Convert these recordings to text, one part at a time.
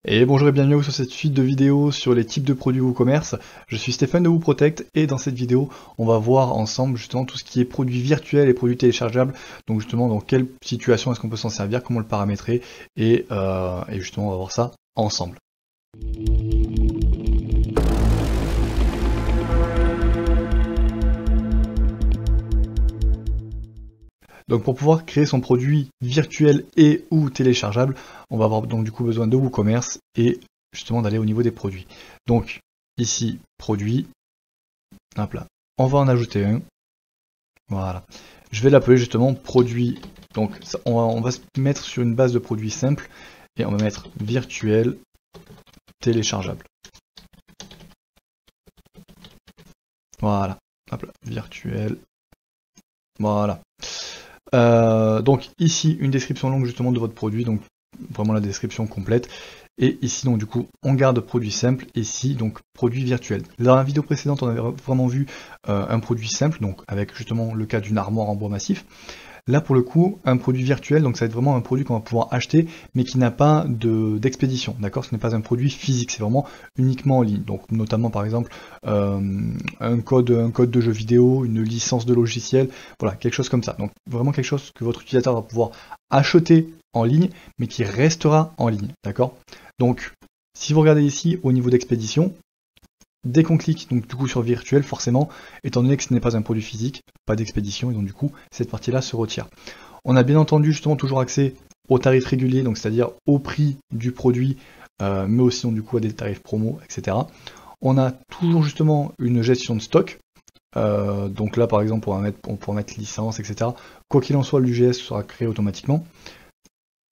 Et bonjour et bienvenue à vous sur cette suite de vidéos sur les types de produits WooCommerce. Je suis Stéphane de WooProtect et dans cette vidéo, on va voir ensemble justement tout ce qui est produits virtuels et produits téléchargeables. Donc justement dans quelle situation est-ce qu'on peut s'en servir, comment le paramétrer et justement on va voir ça ensemble. Donc pour pouvoir créer son produit virtuel et ou téléchargeable, on va avoir donc du coup besoin de WooCommerce et justement d'aller au niveau des produits. Donc ici, produit, hop là, on va en ajouter un, voilà. Je vais l'appeler justement produit, donc on va se mettre sur une base de produits simple et on va mettre virtuel téléchargeable. Voilà, hop là, virtuel, voilà. Donc ici une description longue justement de votre produit, donc vraiment la description complète. Et ici donc du coup on garde produit simple, ici donc produit virtuel. Dans la vidéo précédente on avait vraiment vu un produit simple, donc avec justement le cas d'une armoire en bois massif. Là pour le coup un produit virtuel, donc ça va être vraiment un produit qu'on va pouvoir acheter mais qui n'a pas d'expédition, d'accord? Ce n'est pas un produit physique, c'est vraiment uniquement en ligne. Donc notamment par exemple un code de jeu vidéo, une licence de logiciel, voilà, quelque chose comme ça. Donc vraiment quelque chose que votre utilisateur va pouvoir acheter en ligne mais qui restera en ligne, d'accord? Donc si vous regardez ici au niveau d'expédition, dès qu'on clique donc du coup sur virtuel, forcément, étant donné que ce n'est pas un produit physique, pas d'expédition, et donc du coup cette partie-là se retire. On a bien entendu justement toujours accès aux tarifs réguliers, donc c'est-à-dire au prix du produit, mais aussi donc du coup à des tarifs promo, etc. On a toujours justement une gestion de stock. Donc là par exemple on pourra mettre licence, etc. Quoi qu'il en soit, l'UGS sera créé automatiquement.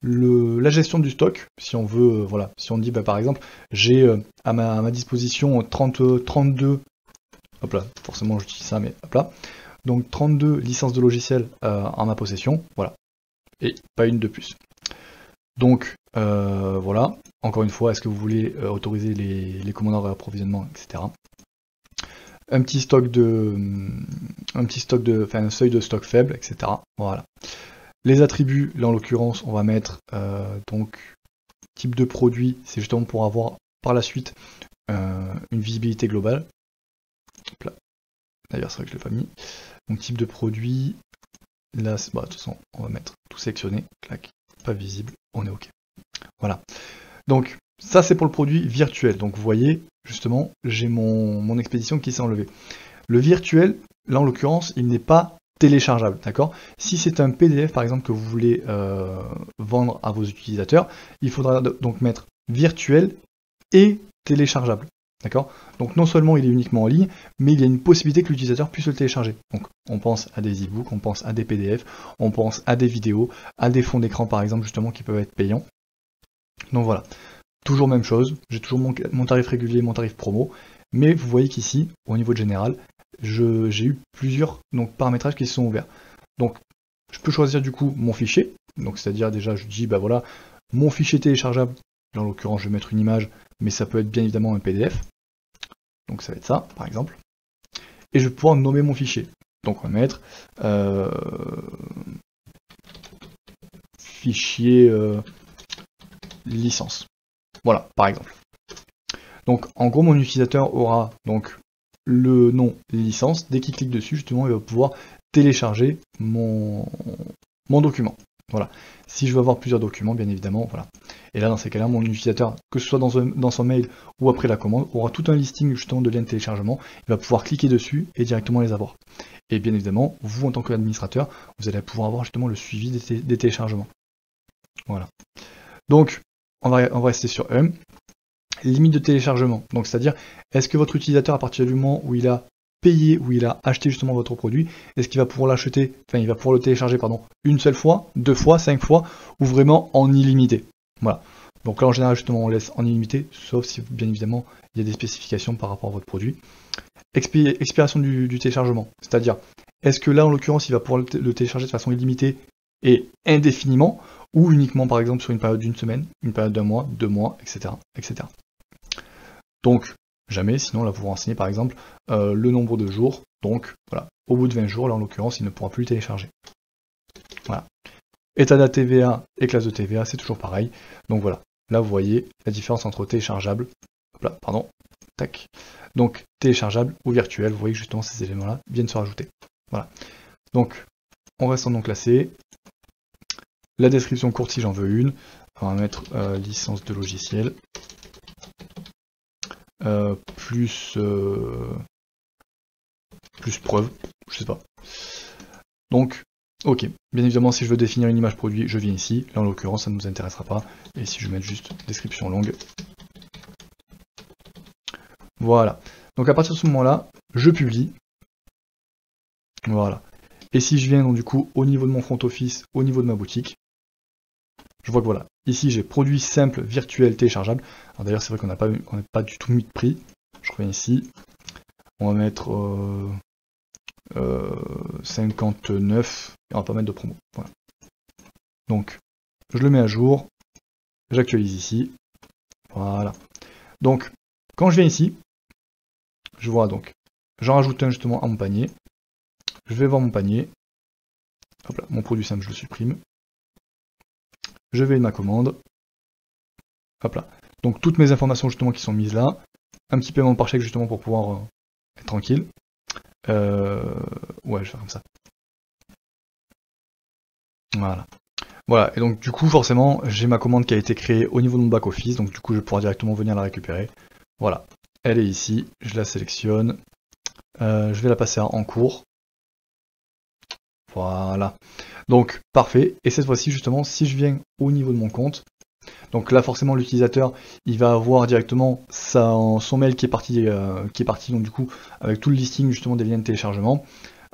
La gestion du stock, si on veut, voilà, si on dit par exemple j'ai à ma disposition 32, hop là, forcément je dis ça, mais hop là, donc 32 licences de logiciels en ma possession, voilà, et pas une de plus. Donc voilà, encore une fois, est-ce que vous voulez autoriser les commandes en réapprovisionnement, etc. Un seuil de stock faible, etc. Voilà. Les attributs, là en l'occurrence, on va mettre donc type de produit, c'est justement pour avoir par la suite une visibilité globale. D'ailleurs, c'est vrai que je ne l'ai pas mis. Donc type de produit, là, de toute façon, on va mettre tout sélectionné, clac, pas visible, on est OK. Voilà. Donc ça, c'est pour le produit virtuel. Donc vous voyez, justement, j'ai mon expédition qui s'est enlevée. Le virtuel, là en l'occurrence, il n'est pas téléchargeable, d'accord? Si c'est un PDF par exemple que vous voulez vendre à vos utilisateurs, il faudra donc mettre virtuel et téléchargeable, d'accord? Donc non seulement il est uniquement en ligne, mais il y a une possibilité que l'utilisateur puisse le télécharger. Donc on pense à des e-books, on pense à des PDF, on pense à des vidéos, à des fonds d'écran par exemple justement qui peuvent être payants. Donc voilà, toujours même chose, j'ai toujours mon tarif régulier, mon tarif promo, mais vous voyez qu'ici, au niveau général, j'ai eu plusieurs paramétrages qui se sont ouverts. Donc je peux choisir du coup mon fichier, donc c'est-à-dire déjà je dis bah voilà, mon fichier téléchargeable, là, en l'occurrence je vais mettre une image, mais ça peut être bien évidemment un PDF, donc ça va être ça par exemple, et je vais pouvoir nommer mon fichier. Donc on va mettre fichier licence, voilà par exemple. Donc en gros mon utilisateur aura donc le nom licence, dès qu'il clique dessus justement il va pouvoir télécharger mon document. Voilà. Si je veux avoir plusieurs documents, bien évidemment, voilà. Et là, dans ces cas-là, mon utilisateur, que ce soit dans son mail ou après la commande, aura tout un listing justement de liens de téléchargement. Il va pouvoir cliquer dessus et directement les avoir. Et bien évidemment, vous en tant qu'administrateur, vous allez pouvoir avoir justement le suivi des téléchargements. Voilà. Donc, on va rester sur limite de téléchargement. Donc, c'est-à-dire, est-ce que votre utilisateur, à partir du moment où il a payé, où il a acheté justement votre produit, est-ce qu'il va pouvoir l'acheter, enfin il va pouvoir le télécharger, pardon, une seule fois, 2 fois, 5 fois, ou vraiment en illimité. Voilà. Donc là en général justement on laisse en illimité, sauf si bien évidemment il y a des spécifications par rapport à votre produit. Expiration du téléchargement, c'est-à-dire est-ce que là en l'occurrence il va pouvoir le télécharger de façon illimitée et indéfiniment, ou uniquement par exemple sur une période d'une semaine, une période d'un mois, 2 mois, etc. etc. Donc jamais, sinon là vous renseignez par exemple le nombre de jours, donc voilà, au bout de 20 jours, là en l'occurrence il ne pourra plus le télécharger. Voilà. État date TVA et classe de TVA, c'est toujours pareil, donc voilà. là vous voyez la différence entre téléchargeable, hop là, pardon, tac, donc téléchargeable ou virtuel, vous voyez que justement ces éléments-là viennent se rajouter. Voilà. Donc on reste en non classé. La description courte si j'en veux une, on va mettre licence de logiciel, plus preuve, je sais pas. Donc, ok, bien évidemment si je veux définir une image produit, je viens ici, là en l'occurrence ça ne nous intéressera pas, et si je mets juste description longue, voilà. Donc à partir de ce moment-là, je publie, voilà. Et si je viens donc du coup au niveau de mon front office, au niveau de ma boutique, je vois que voilà, ici j'ai produit simple, virtuel, téléchargeable. Alors d'ailleurs c'est vrai qu'on n'a pas du tout mis de prix. Je reviens ici, on va mettre 59, et on va pas mettre de promo. Voilà. Donc je le mets à jour, j'actualise ici, voilà. Donc quand je viens ici, je vois donc, j'en rajoute un justement à mon panier, je vais voir mon panier, hop là, mon produit simple je le supprime, je vais de ma commande, hop là. Donc toutes mes informations justement qui sont mises là, un petit paiement par chèque justement pour pouvoir être tranquille. Ouais, je vais faire comme ça. Voilà. Voilà, et donc du coup forcément j'ai ma commande qui a été créée au niveau de mon back office, donc du coup je vais pouvoir directement venir la récupérer. Voilà, elle est ici, je la sélectionne, je vais la passer en cours. Voilà, donc parfait, et cette fois-ci justement si je viens au niveau de mon compte, donc là forcément l'utilisateur il va avoir directement son mail qui est parti donc du coup avec tout le listing justement des liens de téléchargement.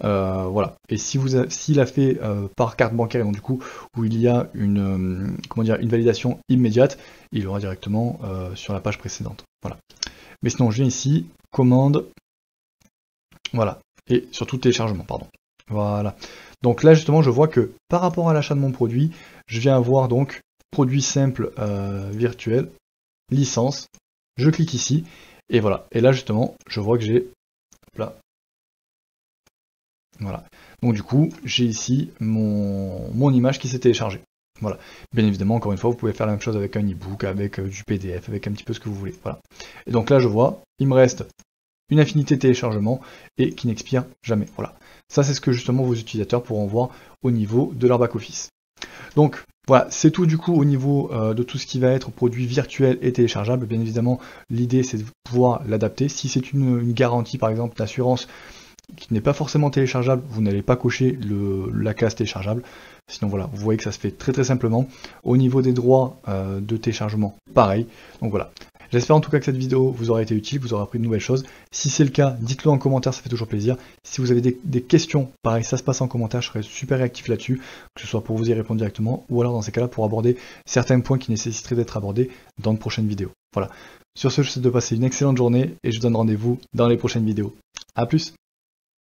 Voilà, et s'il a fait par carte bancaire, et donc du coup où il y a une validation immédiate, il aura directement sur la page précédente. Voilà. Mais sinon je viens ici, commande, voilà, et surtout téléchargement, pardon. Voilà. Donc là justement je vois que par rapport à l'achat de mon produit, je viens avoir donc produit simple virtuel, licence, je clique ici, et voilà. Et là justement je vois que j'ai là. Voilà. Donc du coup, j'ai ici mon image qui s'est téléchargée. Voilà. Bien évidemment, encore une fois, vous pouvez faire la même chose avec un e-book, avec du PDF, avec un petit peu ce que vous voulez. Voilà. Et donc là, je vois, il me reste une infinité de téléchargements et qui n'expire jamais. Voilà. Ça, c'est ce que justement vos utilisateurs pourront voir au niveau de leur back-office. Donc voilà, c'est tout du coup au niveau de tout ce qui va être produit virtuel et téléchargeable. Bien évidemment, l'idée c'est de pouvoir l'adapter. Si c'est une garantie par exemple d'assurance qui n'est pas forcément téléchargeable, vous n'allez pas cocher la case téléchargeable. Sinon voilà, vous voyez que ça se fait très très simplement. Au niveau des droits de téléchargement, pareil. Donc voilà. J'espère en tout cas que cette vidéo vous aura été utile, vous aurez appris de nouvelles choses. Si c'est le cas, dites-le en commentaire, ça fait toujours plaisir. Si vous avez des questions, pareil, ça se passe en commentaire, je serai super réactif là-dessus, que ce soit pour vous y répondre directement, ou alors dans ces cas-là pour aborder certains points qui nécessiteraient d'être abordés dans de prochaines vidéos. Voilà. Sur ce, je vous souhaite de passer une excellente journée et je vous donne rendez-vous dans les prochaines vidéos. A plus!